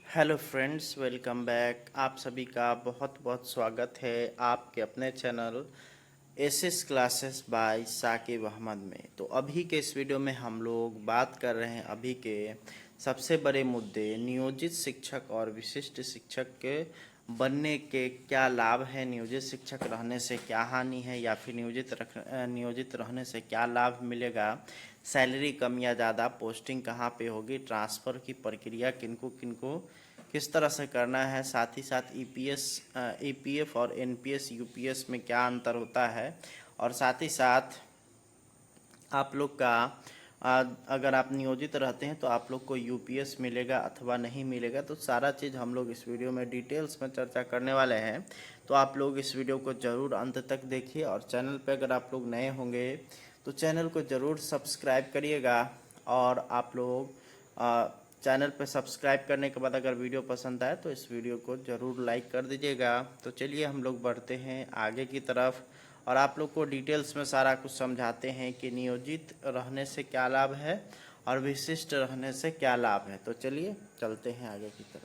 Hello friends, welcome back. आप सभी का बहुत बहुत स्वागत है आपके अपने channel SS classes by Saqib Ahmed में। तो अभी के इस वीडियो में हम लोग बात कर रहे हैं अभी के सबसे बड़े मुद्दे, नियोजित शिक्षक और विशिष्ट शिक्षक के बनने के क्या लाभ हैं, नियोजित शिक्षक रहने से क्या हानि है, या फिर नियोजित रहने से क्या लाभ मिलेगा, सैलरी कम या ज़्यादा, पोस्टिंग कहाँ पे होगी, ट्रांसफ़र की प्रक्रिया किनको किनको किस तरह से करना है, साथ ही साथ ईपीएफ और एनपीएस यूपीएस में क्या अंतर होता है, और साथ ही साथ आप लोग का अगर आप नियोजित रहते हैं तो आप लोग को यूपीएस मिलेगा अथवा नहीं मिलेगा। तो सारा चीज़ हम लोग इस वीडियो में डिटेल्स में चर्चा करने वाले हैं। तो आप लोग इस वीडियो को ज़रूर अंत तक देखिए, और चैनल पे अगर आप लोग नए होंगे तो चैनल को ज़रूर सब्सक्राइब करिएगा। और आप लोग चैनल पे सब्सक्राइब करने के बाद अगर वीडियो पसंद आए तो इस वीडियो को ज़रूर लाइक कर दीजिएगा। तो चलिए हम लोग बढ़ते हैं आगे की तरफ, और आप लोग को डिटेल्स में सारा कुछ समझाते हैं कि नियोजित रहने से क्या लाभ है और विशिष्ट रहने से क्या लाभ है। तो चलिए चलते हैं आगे की तरफ।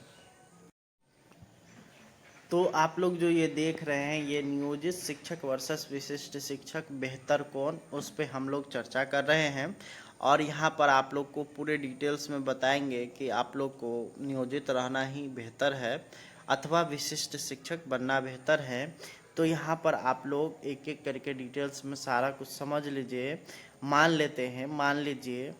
तो आप लोग जो ये देख रहे हैं, ये नियोजित शिक्षक वर्सेस विशिष्ट शिक्षक, बेहतर कौन, उस पे हम लोग चर्चा कर रहे हैं। और यहाँ पर आप लोग को पूरे डिटेल्स में बताएंगे कि आप लोग को नियोजित रहना ही बेहतर है अथवा विशिष्ट शिक्षक बनना बेहतर है। तो यहाँ पर आप लोग एक एक करके डिटेल्स में सारा कुछ समझ लीजिए। मान लीजिए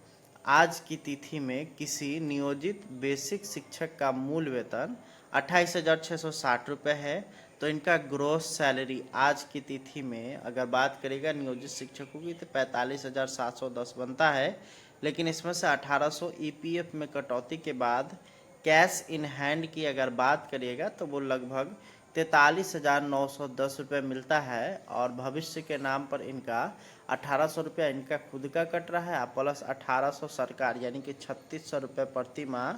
आज की तिथि में किसी नियोजित बेसिक शिक्षक का मूल वेतन 28,660 रुपये है। तो इनका ग्रोस सैलरी आज की तिथि में अगर बात करेगा नियोजित शिक्षकों की तो 45,710 बनता है। लेकिन इसमें से 1,800 ईपीएफ में कटौती के बाद कैश इन हैंड की अगर बात करिएगा तो वो लगभग 43,910 रुपये मिलता है। और भविष्य के नाम पर इनका 1,800 रुपया इनका खुद का कट रहा है, प्लस 1,800 सरकार यानी कि 3,600 रुपये प्रति माह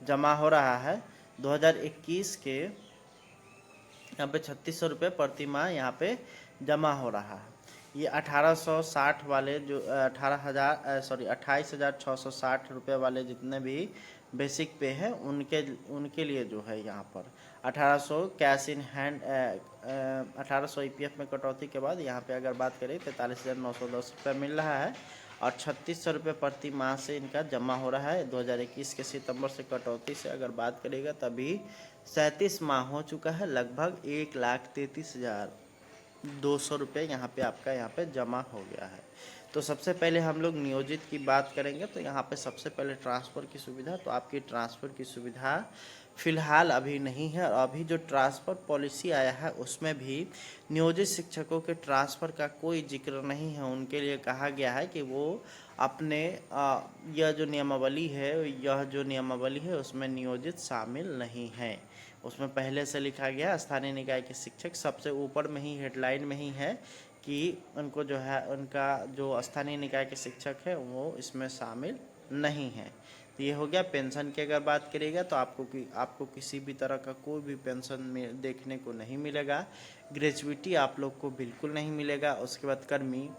जमा हो रहा है। 2021 के यहाँ पे 3,600 रुपये प्रति माह यहाँ पे जमा हो रहा है। ये 1,860 वाले जो 28,660 रुपये वाले जितने भी बेसिक पे हैं उनके लिए जो है यहाँ पर 1,800 कैश इन हैंड 1,800 ईपीएफ में कटौती के बाद यहाँ पे अगर बात करें 43,910 रुपये मिल रहा है। और 3,600 रुपये प्रति माह से इनका जमा हो रहा है। 2021 के सितंबर से कटौती से अगर बात करेगा तभी 37 माह हो चुका है, लगभग 1,33,200 रुपये यहाँ पे आपका यहाँ पे जमा हो गया है। तो सबसे पहले हम लोग नियोजित की बात करेंगे। तो यहाँ पे सबसे पहले ट्रांसफ़र की सुविधा, तो आपकी ट्रांसफ़र की सुविधा फ़िलहाल अभी नहीं है। और अभी जो ट्रांसफ़र पॉलिसी आया है उसमें भी नियोजित शिक्षकों के ट्रांसफ़र का कोई जिक्र नहीं है। उनके लिए कहा गया है कि वो अपने यह जो नियमावली है उसमें नियोजित शामिल नहीं है। उसमें पहले से लिखा गया स्थानीय निकाय के शिक्षक, सबसे ऊपर में ही हेडलाइन में ही है कि उनको जो है उनका जो स्थानीय निकाय के शिक्षक है वो इसमें शामिल नहीं है। तो ये हो गया। पेंशन की अगर बात करिएगा तो आपको किसी भी तरह का कोई भी पेंशन में देखने को नहीं मिलेगा। ग्रेजुइटी आप लोग को बिल्कुल नहीं मिलेगा। उसके बाद कर्मी,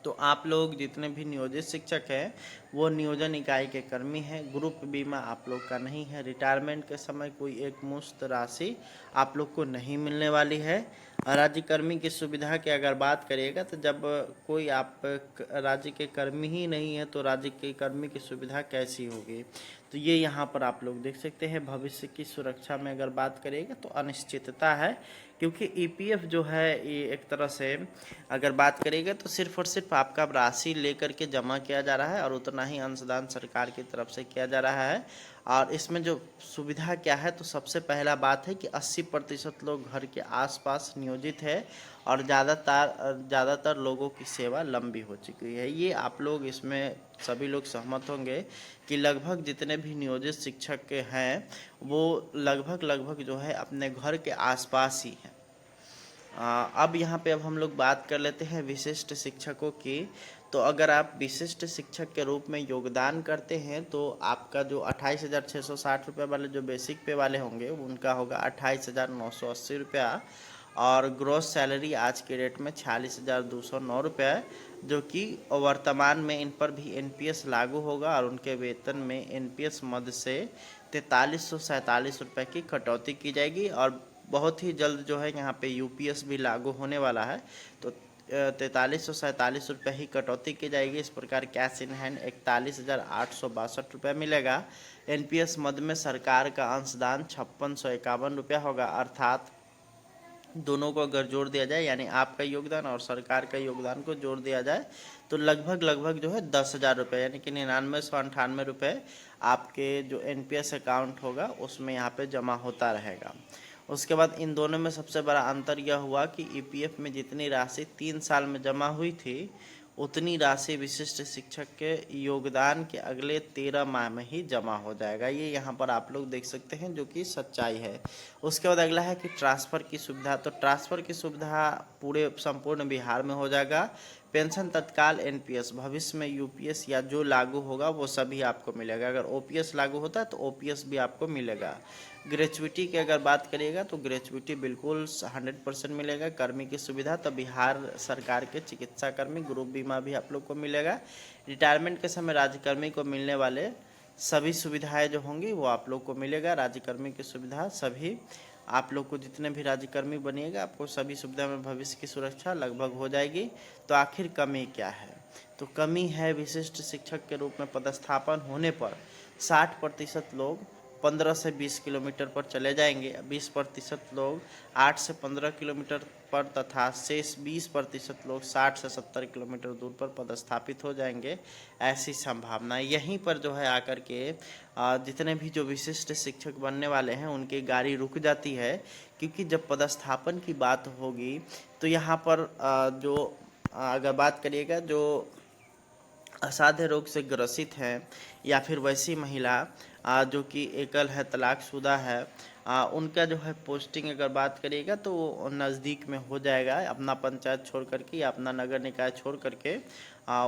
तो आप लोग जितने भी नियोजित शिक्षक हैं वो नियोजन इकाई के कर्मी हैं। ग्रुप बीमा आप लोग का नहीं है। रिटायरमेंट के समय कोई एक मुश्त राशि आप लोग को नहीं मिलने वाली है। राज्य कर्मी की सुविधा की अगर बात करिएगा तो जब कोई आप राज्य के कर्मी ही नहीं है तो राज्य के कर्मी की सुविधा कैसी होगी। तो ये यहाँ पर आप लोग देख सकते हैं। भविष्य की सुरक्षा में अगर बात करिएगा तो अनिश्चितता है, क्योंकि ईपीएफ जो है ये एक तरह से अगर बात करेंगे तो सिर्फ और सिर्फ आपका राशि लेकर के जमा किया जा रहा है और उतना ही अंशदान सरकार की तरफ से किया जा रहा है। और इसमें जो सुविधा क्या है, तो सबसे पहला बात है कि 80% लोग घर के आसपास नियोजित है और ज़्यादातर लोगों की सेवा लंबी हो चुकी है। ये आप लोग इसमें सभी लोग सहमत होंगे कि लगभग जितने भी नियोजित शिक्षक के हैं वो लगभग जो है अपने घर के आसपास ही हैं। अब यहाँ पे हम लोग बात कर लेते हैं विशिष्ट शिक्षकों की। तो अगर आप विशिष्ट शिक्षक के रूप में योगदान करते हैं तो आपका जो 28,660 रुपये वाले जो बेसिक पे वाले होंगे उनका होगा 28,980 रुपया। और ग्रॉस सैलरी आज के डेट में 46,209 रुपये है, जो कि वर्तमान में इन पर भी एनपीएस लागू होगा और उनके वेतन में एनपीएस मद से 4347 रुपये की कटौती की जाएगी। और बहुत ही जल्द जो है यहाँ पे यूपीएस भी लागू होने वाला है, तो 4347 रुपये ही कटौती की जाएगी। इस प्रकार कैश इन हैंड 41,862 रुपये मिलेगा। एनपीएस मद में सरकार का अंशदान 5651 रुपया होगा, अर्थात दोनों को अगर जोड़ दिया जाए, यानी आपका योगदान और सरकार का योगदान को जोड़ दिया जाए, तो लगभग जो है 10,000 रुपये, यानी कि 9998 रुपये आपके जो एनपीएस अकाउंट होगा उसमें यहाँ पे जमा होता रहेगा। उसके बाद इन दोनों में सबसे बड़ा अंतर यह हुआ कि ईपीएफ में जितनी राशि 3 साल में जमा हुई थी, उतनी राशि विशिष्ट शिक्षक के योगदान के अगले 13 माह में ही जमा हो जाएगा। ये यहाँ पर आप लोग देख सकते हैं, जो कि सच्चाई है। उसके बाद अगला है कि ट्रांसफ़र की सुविधा। तो ट्रांसफ़र की सुविधा पूरे संपूर्ण बिहार में हो जाएगा। पेंशन तत्काल एनपीएस, भविष्य में यूपीएस या जो लागू होगा वो सभी आपको मिलेगा। अगर ओपीएस लागू होता है तो ओपीएस भी आपको मिलेगा। ग्रेचुइटी की अगर बात करिएगा तो ग्रेचुइटी बिल्कुल 100% मिलेगा। कर्मी की सुविधा, तो बिहार सरकार के चिकित्सा कर्मी ग्रुप बीमा भी आप लोग को मिलेगा। रिटायरमेंट के समय राज्यकर्मी को मिलने वाले सभी सुविधाएं जो होंगी वो आप लोग को मिलेगा। राज्यकर्मी की सुविधा सभी आप लोग को, जितने भी राज्यकर्मी बनिएगा आपको सभी सुविधा में भविष्य की सुरक्षा लगभग हो जाएगी। तो आखिर कमी क्या है? तो कमी है विशिष्ट शिक्षक के रूप में पदस्थापन होने पर 60% लोग 15 से 20 किलोमीटर पर चले जाएंगे, 20% लोग 8 से 15 किलोमीटर पर तथा शेष 20% लोग 60 से 70 किलोमीटर दूर पर पदस्थापित हो जाएंगे। ऐसी संभावना यहीं पर जो है आकर के जितने भी जो विशिष्ट शिक्षक बनने वाले हैं उनकी गाड़ी रुक जाती है, क्योंकि जब पदस्थापन की बात होगी तो यहाँ पर जो अगर बात करिएगा जो असाध्य रोग से ग्रसित हैं या फिर वैसी महिला जो कि एकल है, तलाकशुदा है, उनका जो है पोस्टिंग अगर बात करिएगा तो वो नज़दीक में हो जाएगा। अपना पंचायत छोड़ करके या अपना नगर निकाय छोड़ करके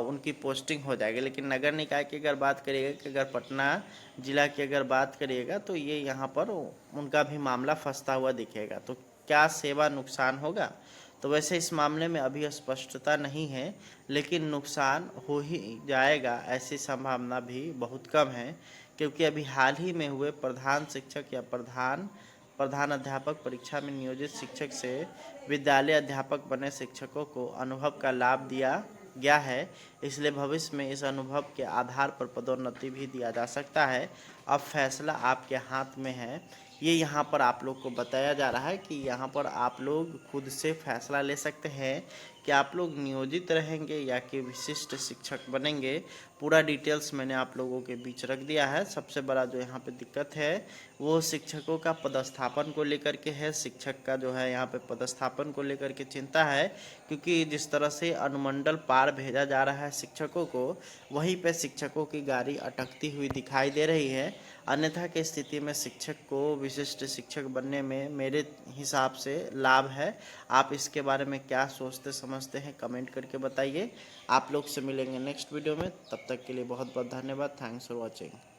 उनकी पोस्टिंग हो जाएगी। लेकिन नगर निकाय की अगर बात करिएगा कि अगर पटना ज़िला की अगर बात करिएगा तो ये यहाँ पर उनका भी मामला फंसता हुआ दिखेगा। तो क्या सेवा नुकसान होगा? तो वैसे इस मामले में अभी स्पष्टता नहीं है, लेकिन नुकसान हो ही जाएगा ऐसी संभावना भी बहुत कम है, क्योंकि अभी हाल ही में हुए प्रधान शिक्षक या प्रधान अध्यापक परीक्षा में नियोजित शिक्षक से विद्यालय अध्यापक बने शिक्षकों को अनुभव का लाभ दिया गया है। इसलिए भविष्य में इस अनुभव के आधार पर पदोन्नति भी दिया जा सकता है। अब फैसला आपके हाथ में है। ये यहाँ पर आप लोग को बताया जा रहा है कि यहाँ पर आप लोग खुद से फैसला ले सकते हैं कि आप लोग नियोजित रहेंगे या कि विशिष्ट शिक्षक बनेंगे। पूरा डिटेल्स मैंने आप लोगों के बीच रख दिया है। सबसे बड़ा जो यहाँ पे दिक्कत है वो शिक्षकों का पदस्थापन को लेकर के है। शिक्षक का जो है यहाँ पे पदस्थापन को लेकर के चिंता है, क्योंकि जिस तरह से अनुमंडल पार भेजा जा रहा है शिक्षकों को, वहीं पे शिक्षकों की गाड़ी अटकती हुई दिखाई दे रही है। अन्यथा की स्थिति में शिक्षक को विशिष्ट शिक्षक बनने में मेरे हिसाब से लाभ है। आप इसके बारे में क्या सोचते समझते हैं कमेंट करके बताइए। आप लोग से मिलेंगे नेक्स्ट वीडियो में, तब तक के लिए बहुत बहुत धन्यवाद। Thanks for watching.